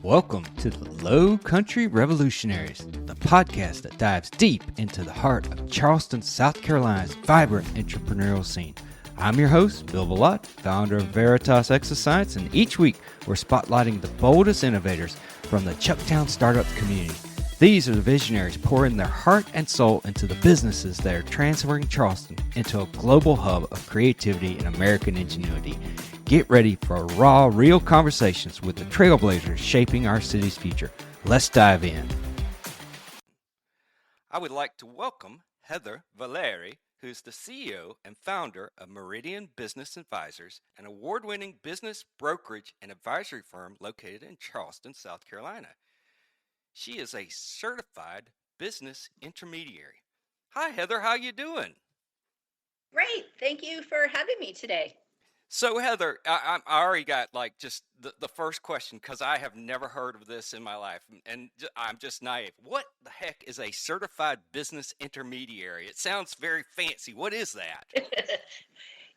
Welcome to the Low Country Revolutionaries, the podcast that dives deep into the heart of Charleston, South Carolina's vibrant entrepreneurial scene. I'm your host, Bill Ballott, founder of Veritas Exoscience, and each week we're spotlighting the boldest innovators from the Chucktown startup community. These are the visionaries pouring their heart and soul into the businesses that are transferring Charleston into a global hub of creativity and American ingenuity. Get ready for raw, real conversations with the trailblazers shaping our city's future. Let's dive in. I would like to welcome Heather Valeri, who's the CEO and founder of Meridian Business Advisors, an award-winning business brokerage and advisory firm located in Charleston, South Carolina. She is a certified business intermediary. Hi, Heather. How you doing? Great. Thank you for having me today. So, Heather, I already got like just the first question because I have never heard of this in my life, and I'm just naive. What the heck is a certified business intermediary? It sounds very fancy. What is that?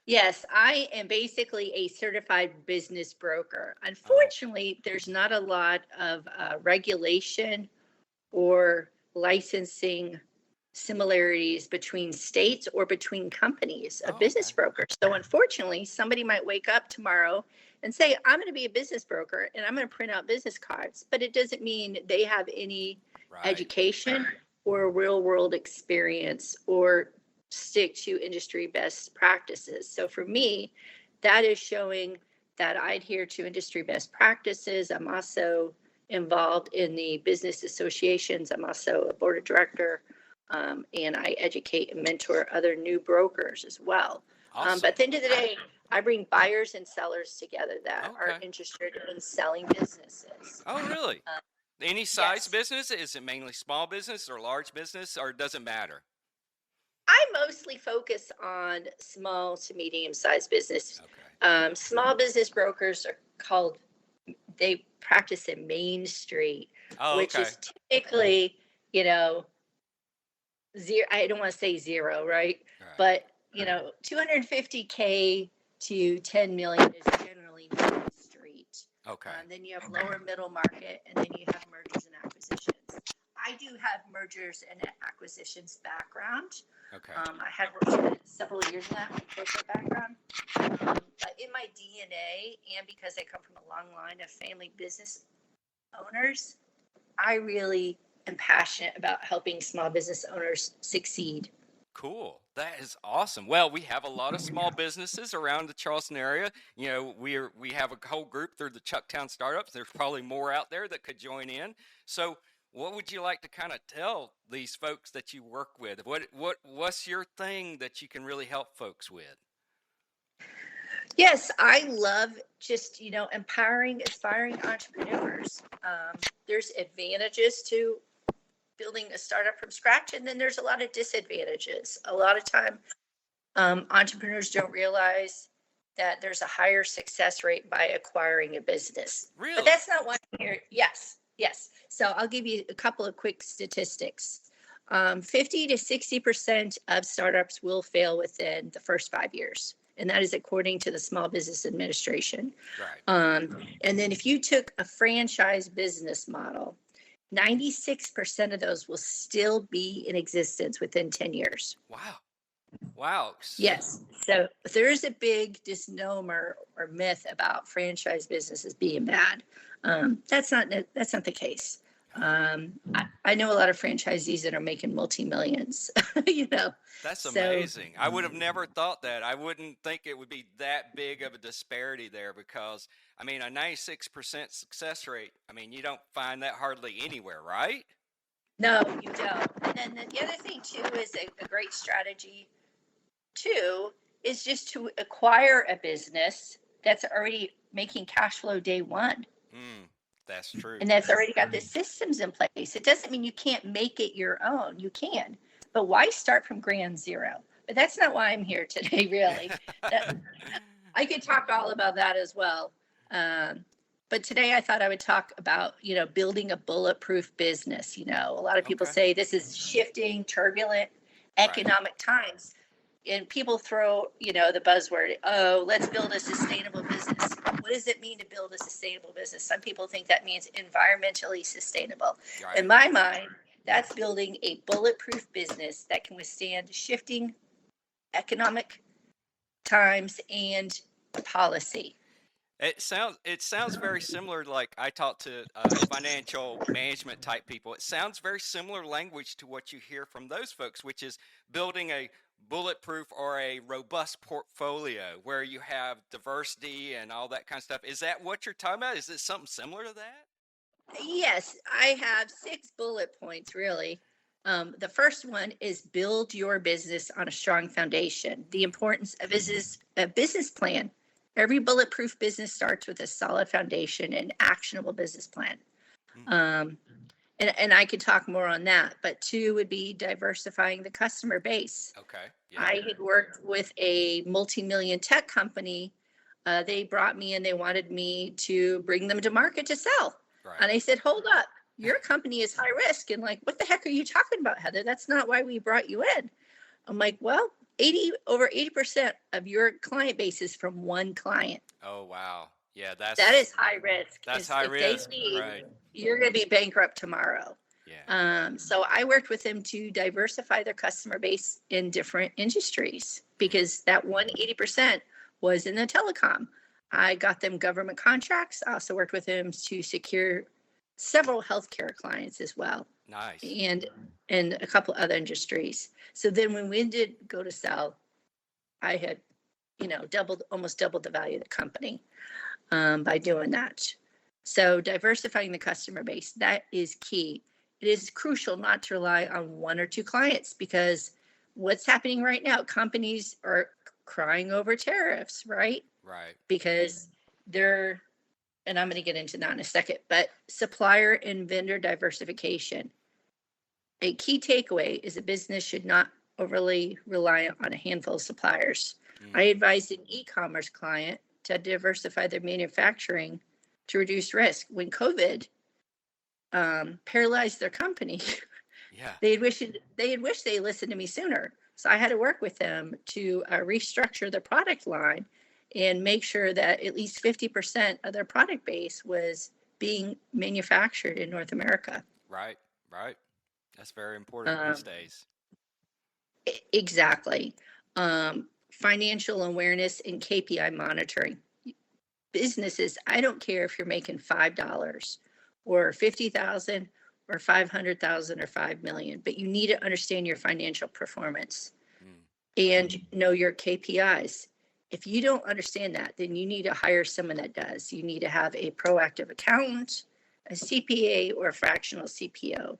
Yes, I am basically a certified business broker. Unfortunately, there's not a lot of regulation or licensing similarities between states or between companies of business brokers. So unfortunately, somebody might wake up tomorrow and say, I'm going to be a business broker and I'm going to print out business cards, but it doesn't mean they have any education or real world experience or stick to industry best practices. So for me, that is showing that I adhere to industry best practices. I'm also involved in the business associations. I'm also a board of director. And I educate and mentor other new brokers as well. Awesome. But at the end of the day, I bring buyers and sellers together that are interested in selling businesses. Oh, really? Any size business? Is it mainly small business or large business, or does it matter? I mostly focus on small to medium-sized business. Okay. Small business brokers are called, they practice in Main Street, which is typically, zero, I don't want to say zero, right? But, 250K to 10 million is generally Main Street. Okay. Then you have lower middle market, and then you have mergers and acquisitions. I do have mergers and acquisitions background. Okay. I had worked several years in that corporate background. But in my DNA, and because I come from a long line of family business owners, I really am passionate about helping small business owners succeed. Cool. That is awesome. Well, we have a lot of small businesses around the Charleston area. We have a whole group through the Chucktown startups. There's probably more out there that could join in. So what would you like to kind of tell these folks that you work with? What's your thing that you can really help folks with? Yes, I love just, empowering aspiring entrepreneurs. There's advantages to building a startup from scratch, and then there's a lot of disadvantages. A lot of time, entrepreneurs don't realize that there's a higher success rate by acquiring a business. Really? But that's not why I'm here. Yes. So I'll give you a couple of quick statistics. 50 to 60% of startups will fail within the first 5 years. And that is according to the Small Business Administration. Right. And then if you took a franchise business model, 96% of those will still be in existence within 10 years. Wow. Yes. So there is a big misnomer or myth about franchise businesses being bad. That's not the case. I know a lot of franchisees that are making multi-millions, That's amazing. I would have never thought that. I wouldn't think it would be that big of a disparity there because, a 96% success rate, you don't find that hardly anywhere, right? No, you don't. And then the other thing, too, is a great strategy, too, is just to acquire a business that's already making cash flow day one. That's true. And that's already got the systems in place. It doesn't mean you can't make it your own. You can. But why start from ground zero? But that's not why I'm here today, really. I could talk all about that as well. But today I thought I would talk about, building a bulletproof business. A lot of people say this is shifting, turbulent economic times. And people throw, the buzzword, let's build a sustainable business. What what does it mean to build a sustainable business? Some people think that means environmentally sustainable. Right. In my mind, that's building a bulletproof business that can withstand shifting economic times and policy. It sounds very similar. Like I talk to financial management type people. It sounds very similar language to what you hear from those folks, which is building a bulletproof or a robust portfolio where you have diversity and all that kind of stuff. Is that what you're talking about? Is it something similar to that? Yes, I have 6 bullet points, really. The first one is build your business on a strong foundation. The importance of a business plan. Every bulletproof business starts with a solid foundation and actionable business plan. And I could talk more on that, but 2 would be diversifying the customer base. Okay. Yeah. I had worked with a multi-million tech company. They brought me in, they wanted me to bring them to market to sell. Right. And I said, hold up, your company is high risk. And like, what the heck are you talking about, Heather? That's not why we brought you in. I'm like, well, over 80% of your client base is from one client. Oh, wow. Yeah, that is high risk. That's high risk. Right. You're going to be bankrupt tomorrow. Yeah. So I worked with them to diversify their customer base in different industries because that 180% was in the telecom. I got them government contracts. I also worked with them to secure several healthcare clients as well. Nice. And a couple other industries. So then when we did go to sell, I had, almost doubled the value of the company by doing that. So diversifying the customer base, that is key. It is crucial not to rely on 1 or 2 clients because what's happening right now, companies are crying over tariffs, right? Right. Because and I'm going to get into that in a second, but supplier and vendor diversification. A key takeaway is a business should not overly rely on a handful of suppliers. I advised an e-commerce client to diversify their manufacturing to reduce risk. When COVID paralyzed their company, yeah, they had wished they listened to me sooner. So I had to work with them to restructure the product line and make sure that at least 50% of their product base was being manufactured in North America. Right. That's very important these days. Exactly. Financial awareness and KPI monitoring. Businesses, I don't care if you're making $5 or $50,000 or $500,000 or $5 million, but you need to understand your financial performance and know your KPIs. If you don't understand that, then you need to hire someone that does. You need to have a proactive accountant, a CPA, or a fractional CPO,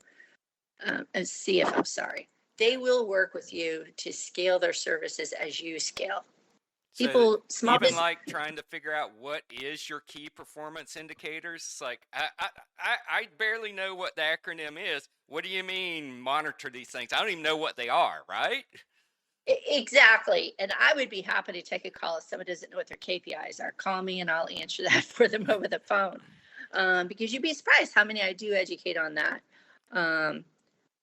a CFO, sorry. They will work with you to scale their services as you scale. Even like trying to figure out what is your key performance indicators. It's like, I barely know what the acronym is. What do you mean monitor these things? I don't even know what they are, right? Exactly. And I would be happy to take a call if someone doesn't know what their KPIs are. Call me and I'll answer that for them over the phone. Because you'd be surprised how many I do educate on that.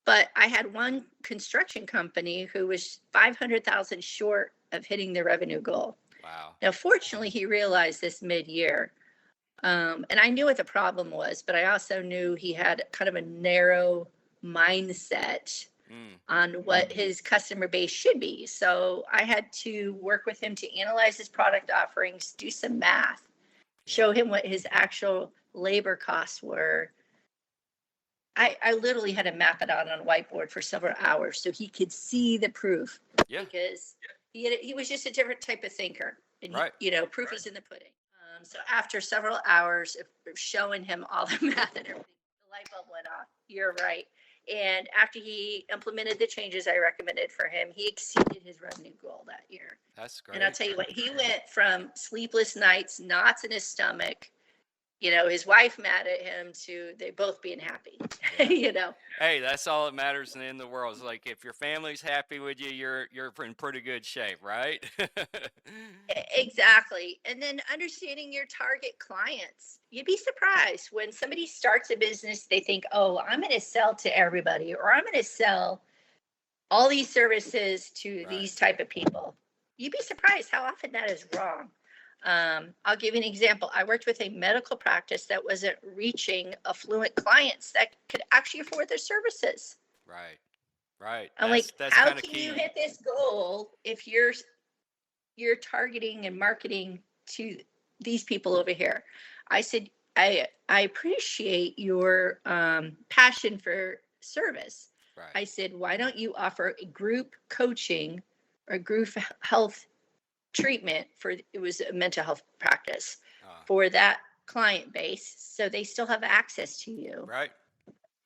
But I had one construction company who was $500,000 short of hitting their revenue goal. Wow. Now, fortunately, he realized this mid-year. And I knew what the problem was, but I also knew he had kind of a narrow mindset on what his customer base should be. So I had to work with him to analyze his product offerings, do some math, show him what his actual labor costs were. I literally had to map it out on a whiteboard for several hours so he could see the proof. Yeah. Because he was just a different type of thinker. And right. Proof is in the pudding. So after several hours of showing him all the math and everything, the light bulb went off. You're right. And after he implemented the changes I recommended for him, he exceeded his revenue goal that year. That's great. And I'll tell you what, he went from sleepless nights, knots in his stomach, his wife mad at him, to they both being happy, Yeah. Hey, that's all that matters in the world. It's like if your family's happy with you, you're in pretty good shape, right? Exactly. And then understanding your target clients. You'd be surprised when somebody starts a business, they think, oh, I'm going to sell to everybody, or I'm going to sell all these services to these type of people. You'd be surprised how often that is wrong. I'll give you an example. I worked with a medical practice that wasn't reaching affluent clients that could actually afford their services. Right. Right. I'm like, That's how kind of can you key. hit this goal if you're targeting and marketing to these people over here? I said, I appreciate your passion for service. Right. I said, why don't you offer a group coaching or group health treatment for, it was a mental health practice for that client base, so they still have access to you. Right.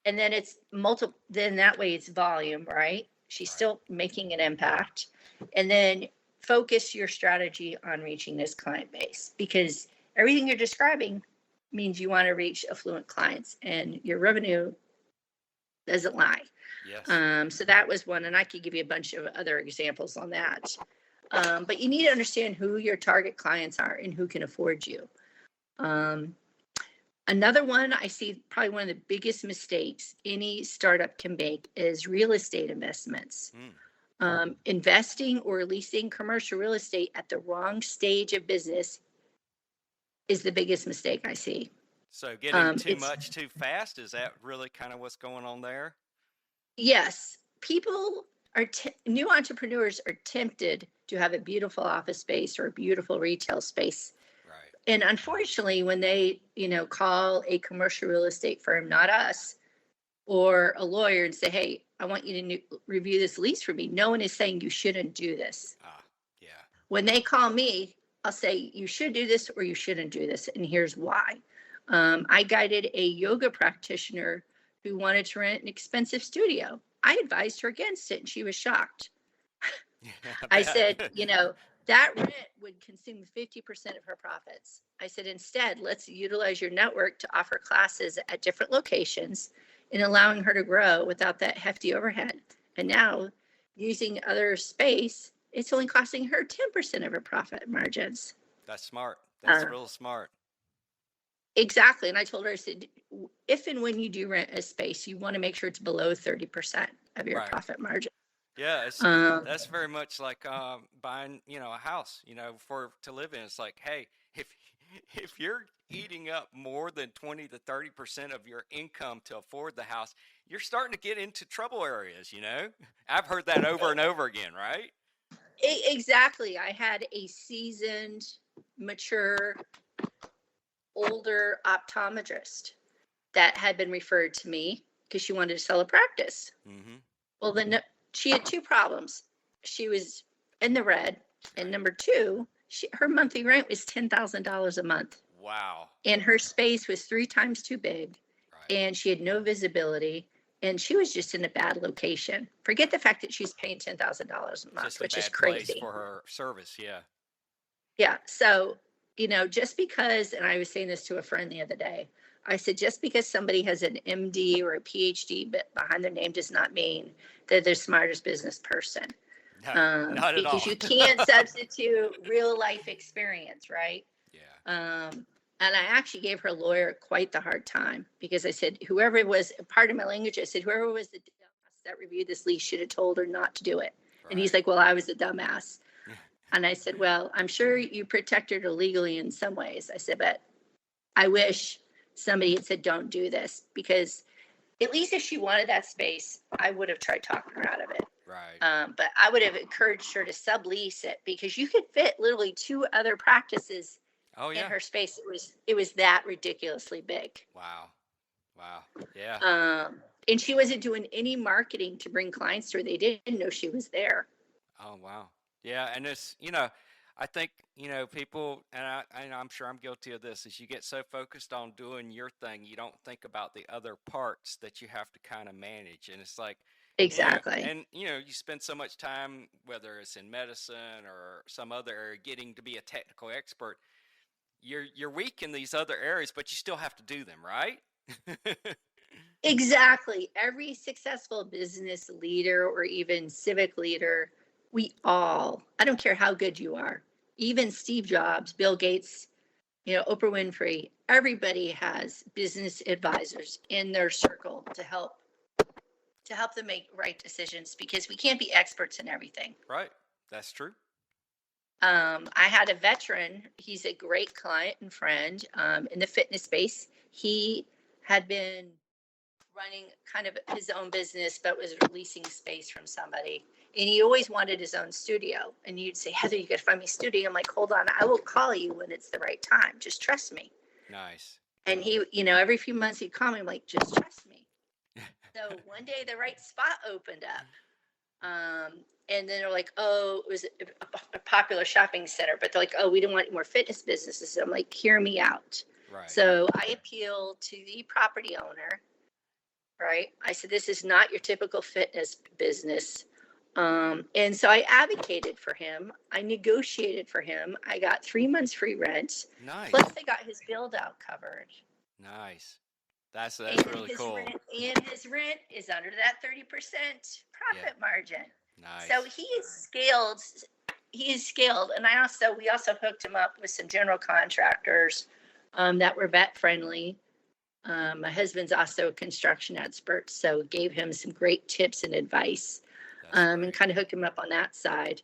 And then it's multiple, then that way it's volume, right? She's Right. still making an impact. And then focus your strategy on reaching this client base, because everything you're describing means you want to reach affluent clients and your revenue doesn't lie. Yes. So that was one, and I could give you a bunch of other examples on that. But you need to understand who your target clients are and who can afford you. Another one I see, probably one of the biggest mistakes any startup can make, is real estate investments. Investing or leasing commercial real estate at the wrong stage of business is the biggest mistake I see. So getting too much too fast, is that really kind of what's going on there? Yes. People are, new entrepreneurs are tempted to have a beautiful office space or a beautiful retail space. Right. And unfortunately, when they, call a commercial real estate firm, not us, or a lawyer and say, hey, I want you to review this lease for me, no one is saying you shouldn't do this. Yeah. When they call me, I'll say you should do this or you shouldn't do this, and here's why. I guided a yoga practitioner who wanted to rent an expensive studio. I advised her against it, and she was shocked. I said, that rent would consume 50% of her profits. I said, instead, let's utilize your network to offer classes at different locations and allowing her to grow without that hefty overhead. And now, using other space, it's only costing her 10% of her profit margins. That's smart. That's real smart. Exactly. And I told her, I said, if and when you do rent a space, you want to make sure it's below 30% of your profit margin. Yeah, that's very much like buying, a house, to live in. It's like, hey, if you're eating up more than 20 to 30% of your income to afford the house, you're starting to get into trouble areas. I've heard that over and over again, right? Exactly. I had a seasoned, mature, older optometrist that had been referred to me because she wanted to sell a practice. Well, then she had two problems. She was in the red, and number two, her monthly rent was $10,000 a month. Wow. And her space was 3 times too big, and she had no visibility, and she was just in a bad location. Forget the fact that she's paying $10,000 a month, which is crazy. Place for her service, yeah. Yeah. So, just because, and I was saying this to a friend the other day, I said, just because somebody has an MD or a PhD behind their name does not mean that they're the smartest business person. No, not at all. Because you can't substitute real life experience, right? Yeah. And I actually gave her lawyer quite the hard time, because I said, whoever was, pardon my language, I said, whoever was the dumbass that reviewed this lease should have told her not to do it. Right. And he's like, well, I was the dumbass. And I said, well, I'm sure you protected her legally in some ways. I said, but I wish somebody had said, don't do this, because at least if she wanted that space, I would have tried talking her out of it. Right. But I would have encouraged her to sublease it, because you could fit literally 2 other practices in her space. It was that ridiculously big. Wow. Yeah. And she wasn't doing any marketing to bring clients to her. They didn't know she was there. Oh, wow. Yeah. And it's, I think, people, and I'm sure I'm guilty of this, is you get so focused on doing your thing, you don't think about the other parts that you have to kind of manage. And it's like, exactly. And you spend so much time, whether it's in medicine or some other area, getting to be a technical expert. You're weak in these other areas, but you still have to do them, right? Exactly. Every successful business leader or even civic leader, I don't care how good you are, even Steve Jobs, Bill Gates, Oprah Winfrey, everybody has business advisors in their circle to help them make right decisions, because we can't be experts in everything. Right. That's true. I had a veteran. He's a great client and friend in the fitness space. He had been running kind of his own business, but was leasing space from somebody. And he always wanted his own studio. And you'd say, Heather, you got to find me a studio. I'm like, hold on, I will call you when it's the right time. Just trust me. Nice. And he, every few months he'd call me. I'm like, just trust me. So one day the right spot opened up. And then they're like, oh, it was a popular shopping center, but they're like, oh, we don't want any more fitness businesses. So I'm like, hear me out. Right. So I appealed to the property owner, right? I said, this is not your typical fitness business. And so I advocated for him. I negotiated for him. I got 3 months free rent. Nice. Plus I got his build out covered. Nice. That's And really cool. And his rent is under that 30% profit margin. Nice. So he is scaled. And we also hooked him up with some general contractors that were vet friendly. My husband's also a construction expert, so gave him some great tips and advice, and kind of hooked him up on that side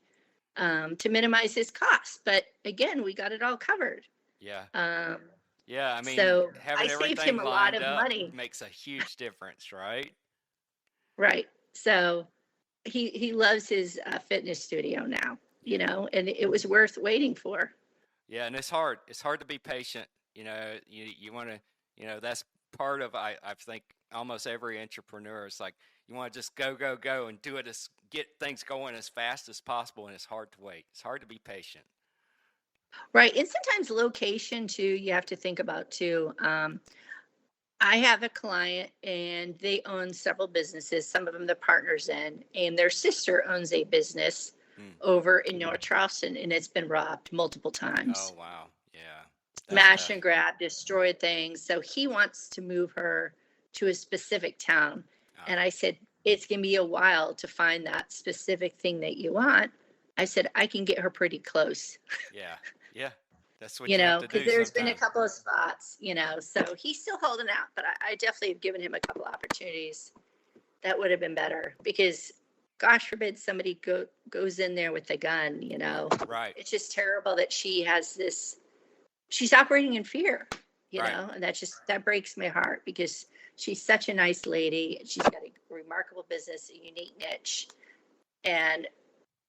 to minimize his costs. But again, we got it all covered. Yeah. I mean, so having I saved everything him a lot lined of up money. makes a huge difference, right? Right. So he loves his fitness studio now, and it was worth waiting for. Yeah, and it's hard. It's hard to be patient. You want to, that's part of, I think, almost every entrepreneur. It's like you want to just go and do it, get things going as fast as possible, and it's hard to wait. It's hard to be patient. Right. And sometimes location too, you have to think about too. I have a client and they own several businesses, some of them they're partners in, and their sister owns a business over in North Charleston, and it's been robbed multiple times. Oh, wow. Yeah. Smash and grab, destroyed things. So he wants to move her to a specific town. And I said, it's going to be a while to find that specific thing that you want. I said, I can get her pretty close. Yeah. That's what you have to do. Because there's been a couple of spots, so he's still holding out, but I definitely have given him a couple opportunities that would have been better, because gosh forbid somebody goes in there with a gun, Right. It's just terrible that she has this, she's operating in fear, and that breaks my heart, because she's such a nice lady. She's got a remarkable business, a unique niche. And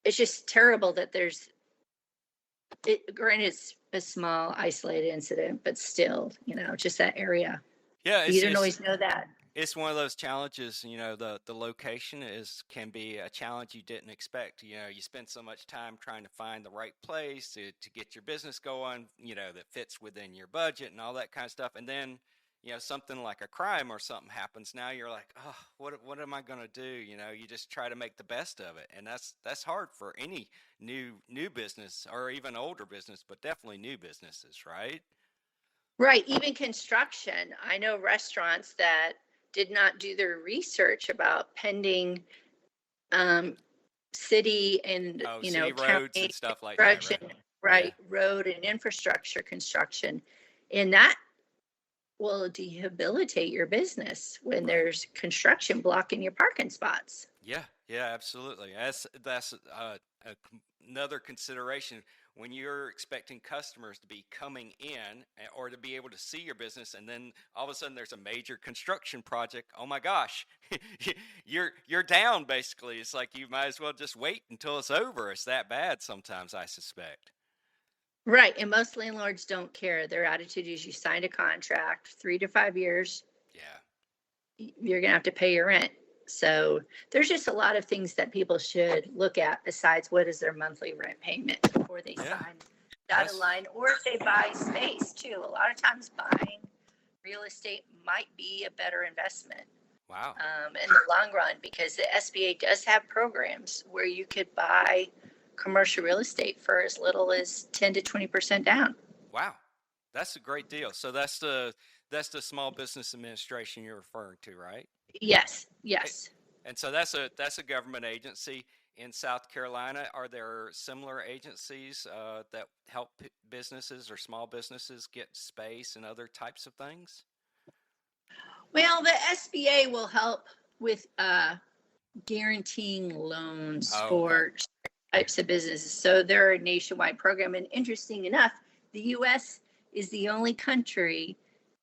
it's just terrible that granted, it's a small isolated incident, but still, just that area. Yeah. You didn't always know that. It's one of those challenges, the location can be a challenge you didn't expect. You spend so much time trying to find the right place to get your business going, that fits within your budget and all that kind of stuff. And then, something like a crime or something happens. Now you're like, oh, what am I going to do? You just try to make the best of it. And that's hard for any new business, or even older business, but definitely new businesses, right? Right. Even construction. I know restaurants that did not do their research about pending city and city roads and stuff like that. Right. Yeah. Road and infrastructure construction. And that will debilitate your business when there's construction blocking your parking spots. Yeah, absolutely. That's another consideration when you're expecting customers to be coming in or to be able to see your business, and then all of a sudden there's a major construction project. Oh my gosh, you're down basically. It's like you might as well just wait until it's over. It's that bad sometimes, I suspect. Right. And most landlords don't care. Their attitude is you signed a contract, 3 to 5 years. Yeah. You're going to have to pay your rent. So there's just a lot of things that people should look at besides what is their monthly rent payment before they sign dotted line, or if they buy space too. A lot of times buying real estate might be a better investment. Wow. In the long run, because the SBA does have programs where you could buy commercial real estate for as little as 10 to 20% down. Wow. That's a great deal. So that's the Small Business Administration you're referring to, right? Yes. And so that's a government agency in South Carolina. Are there similar agencies that help businesses or small businesses get space and other types of things? Well, the SBA will help with guaranteeing loans for types of businesses. So they're a nationwide program. And interesting enough, the U.S. is the only country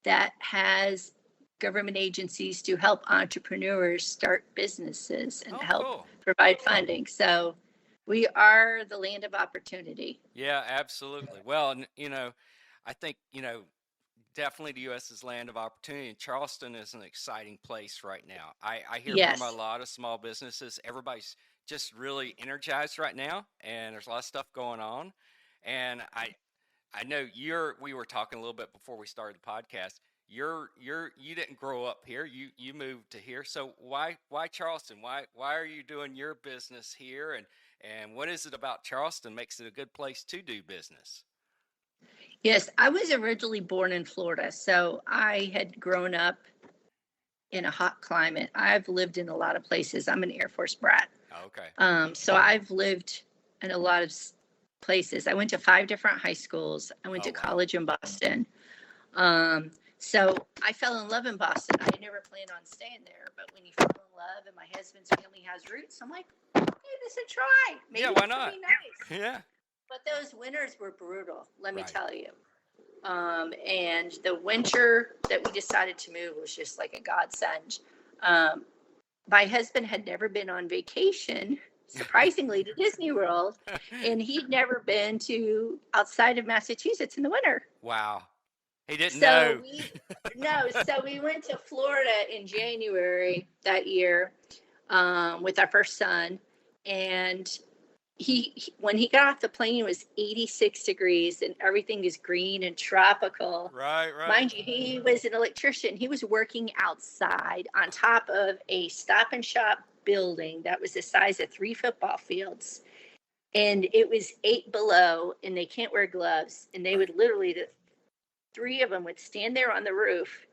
that has government agencies to help entrepreneurs start businesses and help Cool. provide funding. So we are the land of opportunity. Yeah, absolutely. Well, I think, definitely the U.S. is land of opportunity, and Charleston is an exciting place right now. I hear from a Yes. lot of small businesses. Everybody's just really energized right now, and there's a lot of stuff going on. And I know we were talking a little bit before we started the podcast. You didn't grow up here. You moved to here. So why Charleston? Why are you doing your business here? And what is it about Charleston makes it a good place to do business? Yes, I was originally born in Florida, so I had grown up in a hot climate. I've lived in a lot of places. I'm an Air Force brat. Okay. So I've lived in a lot of places. I went to 5 different high schools. I went to wow. college in Boston. So I fell in love in Boston. I never planned on staying there, but when you fall in love and my husband's family has roots, I'm like, give this a try. Maybe Yeah, why this will not? be nice. Yeah. But those winters were brutal, let me Right. tell you. And the winter that we decided to move was just like a godsend. My husband had never been on vacation, surprisingly, to Disney World, and he'd never been to outside of Massachusetts in the winter. Wow. He didn't So know. so we went to Florida in January that year with our first son, and when he got off the plane, it was 86 degrees and everything is green and tropical. Right. Mind you, he was an electrician. He was working outside on top of a Stop and Shop building that was the size of 3 football fields. And it was 8 below, and they can't wear gloves. And they would literally, the 3 of them would stand there on the roof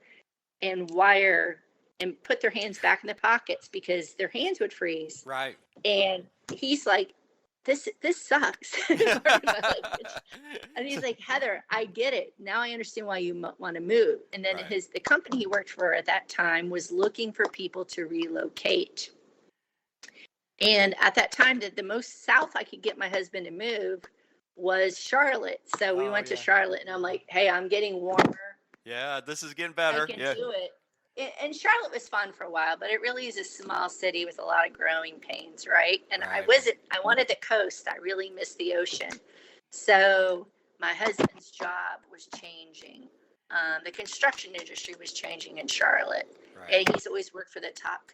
and wire and put their hands back in their pockets because their hands would freeze. Right. And he's like, this sucks. And he's like, Heather, I get it. Now I understand why you want to move. And then Right. the company he worked for at that time was looking for people to relocate. And at that time, the most south I could get my husband to move was Charlotte. So we went to Charlotte, and I'm like, hey, I'm getting warmer. Yeah, this is getting I better. can Yeah. do it. And Charlotte was fun for a while, but it really is a small city with a lot of growing pains, right? And Right. I wanted the coast. I really missed the ocean. So my husband's job was changing. The construction industry was changing in Charlotte. Right. And he's always worked for the top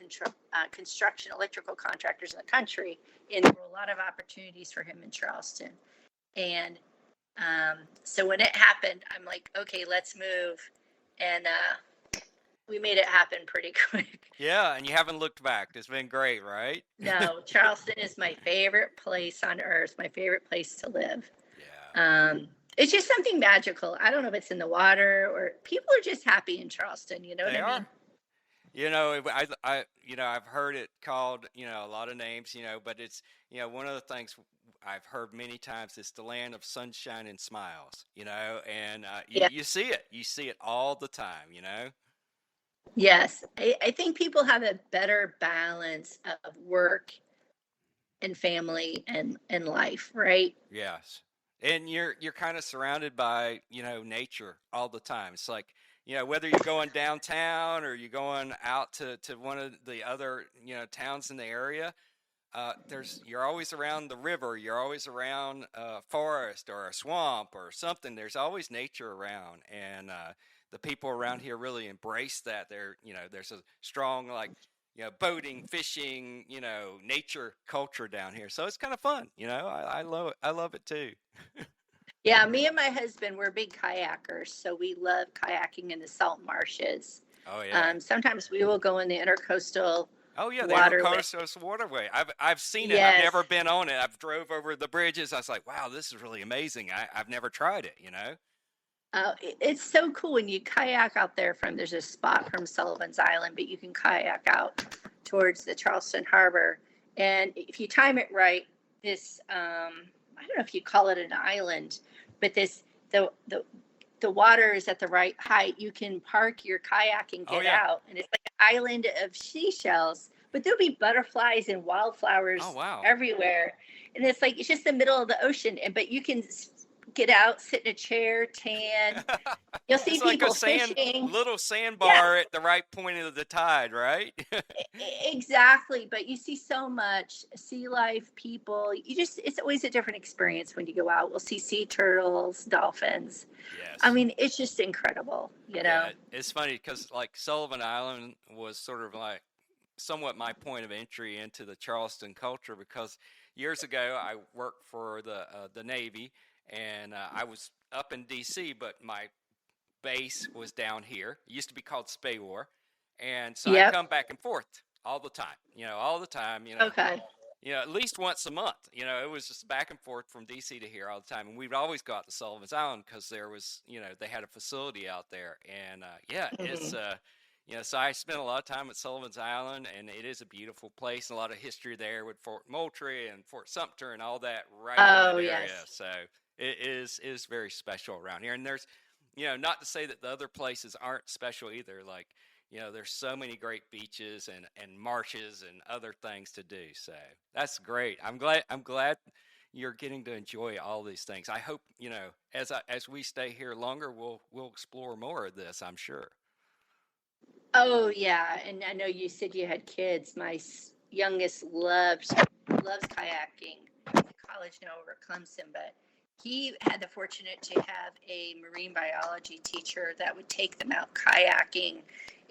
construction electrical contractors in the country. And there were a lot of opportunities for him in Charleston. And so when it happened, I'm like, okay, let's move. And we made it happen pretty quick. Yeah, and you haven't looked back. It's been great, right? No, Charleston is my favorite place on earth, my favorite place to live. Yeah. It's just something magical. I don't know if it's in the water or people are just happy in Charleston. You know what I mean? I've heard it called, a lot of names, but it's, one of the things I've heard many times is the land of sunshine and smiles, and Yeah. you see it. You see it all the time, Yes. I think people have a better balance of work and family and life, right? Yes. And you're kind of surrounded by, nature all the time. It's like, whether you're going downtown or you're going out to one of the other, towns in the area, you're always around the river. You're always around a forest or a swamp or something. There's always nature around. And the people around here really embrace that. There's a strong, boating, fishing, nature culture down here. So it's kind of fun. I love it too. Yeah, me and my husband, we're big kayakers, so we love kayaking in the salt marshes. Oh yeah. Sometimes we will go in the intercoastal. Oh yeah, the waterway. Intercoastal Waterway. I've seen it. Yes. I've never been on it. I've drove over the bridges. I was like, wow, this is really amazing. I've never tried it. It's so cool when you kayak out there there's a spot from Sullivan's Island, but you can kayak out towards the Charleston Harbor. And if you time it right, this, I don't know if you call it an island, but the water is at the right height. You can park your kayak and get out. And it's like an island of seashells but there'll be butterflies and wildflowers Oh, wow. everywhere. And it's like, it's just the middle of the ocean. But you can get out, sit in a chair, tan. You'll see It's like people a fishing. little Yeah, sandbar at the right point of the tide, right? exactly. But you see so much sea life, people. It's always a different experience when you go out. We'll see sea turtles, dolphins. I Yes. mean, it's just incredible, Yeah, it's funny because like Sullivan Island was sort of like somewhat my point of entry into the Charleston culture because years ago I worked for the Navy and I was up in D.C., but my base was down here. It used to be called Spaywar, and so I'd Yep. come back and forth all the time. All the time. Okay. At least once a month. It was just back and forth from D.C. to here all the time, and we'd always go out to Sullivan's Island because there was, they had a facility out there, and it's. Mhm. So I spent a lot of time at Sullivan's Island, and it is a beautiful place, and a lot of history there with Fort Moultrie and Fort Sumter and all that right in that Oh, area. yes. So it is very special around here. And there's, not to say that the other places aren't special either. Like, there's so many great beaches and marshes and other things to do. So that's great. I'm glad you're getting to enjoy all these things. I hope, as we stay here longer, we'll explore more of this, I'm sure. Oh, yeah. And I know you said you had kids. My youngest loves kayaking. He's at college now over at Clemson, but he had the fortunate to have a marine biology teacher that would take them out kayaking.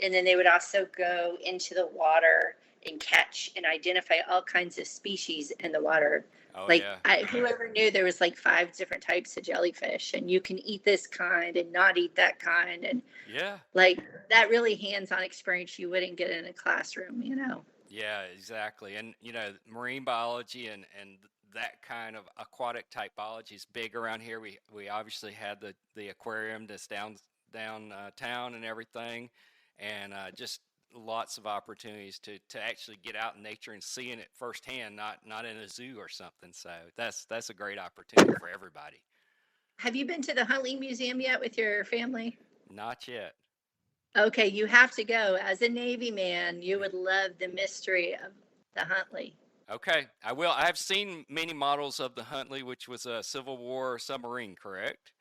And then they would also go into the water and catch and identify all kinds of species in the water. Oh, Like, yeah. whoever knew there was like 5 different types of jellyfish, and you can eat this kind and not eat that kind. And Yeah. like, that really hands-on experience you wouldn't get in a classroom. Yeah, exactly. And, marine biology and that kind of aquatic type biology is big around here. We obviously had the aquarium that's downtown and everything, and just lots of opportunities to actually get out in nature and seeing it firsthand, not in a zoo or something. So that's a great opportunity for everybody. Have you been to the Huntley Museum yet with your family? Not yet. Okay, you have to go. As a Navy man, you would love the mystery of the Huntley. Okay, I will. I've seen many models of the Huntley, which was a Civil War submarine, correct?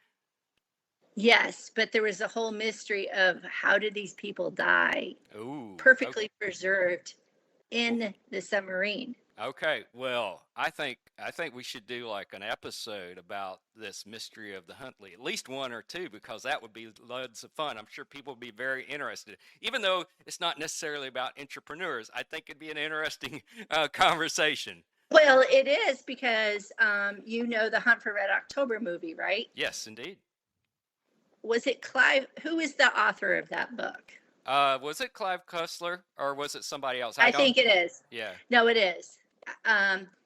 Yes, but there was a whole mystery of how did these people die, Ooh. perfectly preserved in the submarine. Okay, well, I think we should do like an episode about this mystery of the Huntley, at least 1 or 2, because that would be loads of fun. I'm sure people would be very interested, even though it's not necessarily about entrepreneurs. I think it'd be an interesting conversation. Well, it is because the Hunt for Red October movie, right? Yes, indeed. Was it Clive? Who is the author of that book? Was it Clive Cussler or was it somebody else? I think it is. Yeah. No, it is.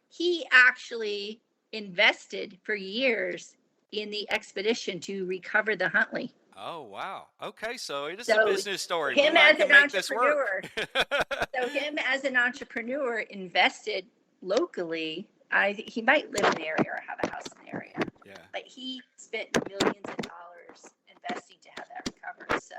He actually invested for years in the expedition to recover the Huntley. Oh, wow. Okay, so it is So a business story. him We as can an make this entrepreneur. work. So him as an entrepreneur invested locally. He might live in the area or have a house in the area. Yeah. But he spent millions of dollars investing to have that recovered. So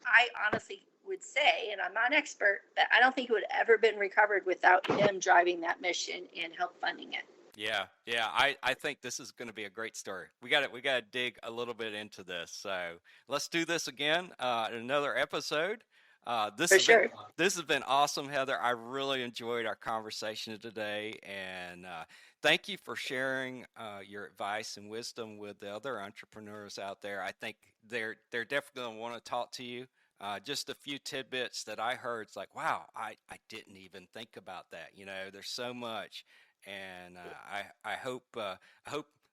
I honestly would say, and I'm not an expert, but I don't think it would have ever been recovered without him driving that mission and help funding it. Yeah. I think this is going to be a great story. We got to dig a little bit into this. So let's do this again in another episode. This has been awesome, Heather. I really enjoyed our conversation today, and thank you for sharing your advice and wisdom with the other entrepreneurs out there. I think they're definitely going to want to talk to you. Just a few tidbits that I heard. It's like, wow, I didn't even think about that. There's so much, and I hope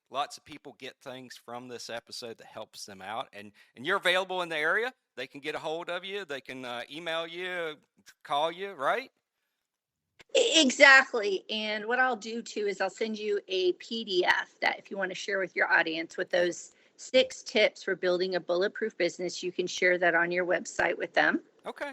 lots of people get things from this episode that helps them out. And you're available in the area. They can get a hold of you. They can email you, call you, right? Exactly. And what I'll do too is I'll send you a PDF that if you want to share with your audience with those 6 tips for building a bulletproof business, you can share that on your website with them. Okay.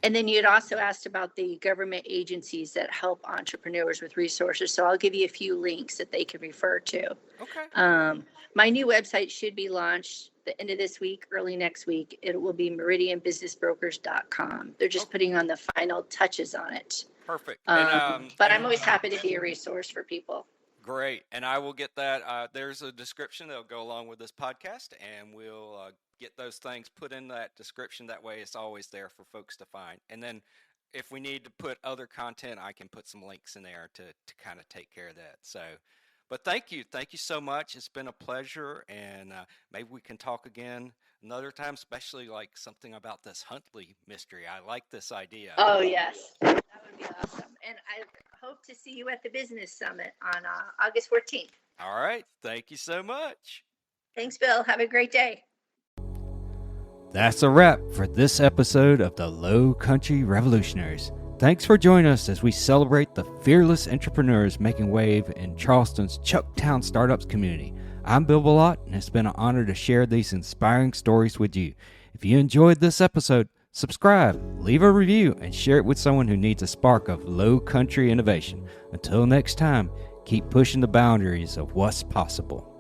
And then you had also asked about the government agencies that help entrepreneurs with resources. So I'll give you a few links that they can refer to. Okay. My new website should be launched the end of this week, early next week. It will be meridianbusinessbrokers.com. They're just putting on the final touches on it. Perfect. But I'm always happy to be a resource for people. Great. And I will get that. There's a description that'll go along with this podcast, and we'll get those things put in that description. That way it's always there for folks to find. And then if we need to put other content, I can put some links in there to kind of take care of that. So, but thank you. Thank you so much. It's been a pleasure. And maybe we can talk again another time, especially like something about this Huntley mystery. I like this idea. Oh, yes. That would be awesome. And I hope to see you at the Business Summit on August 14th. All right. Thank you so much. Thanks, Bill. Have a great day. That's a wrap for this episode of the Low Country Revolutionaries. Thanks for joining us as we celebrate the fearless entrepreneurs making wave in Charleston's Chucktown Startups community. I'm Bill Ballott, and it's been an honor to share these inspiring stories with you. If you enjoyed this episode, subscribe, leave a review, and share it with someone who needs a spark of low country innovation. Until next time, keep pushing the boundaries of what's possible.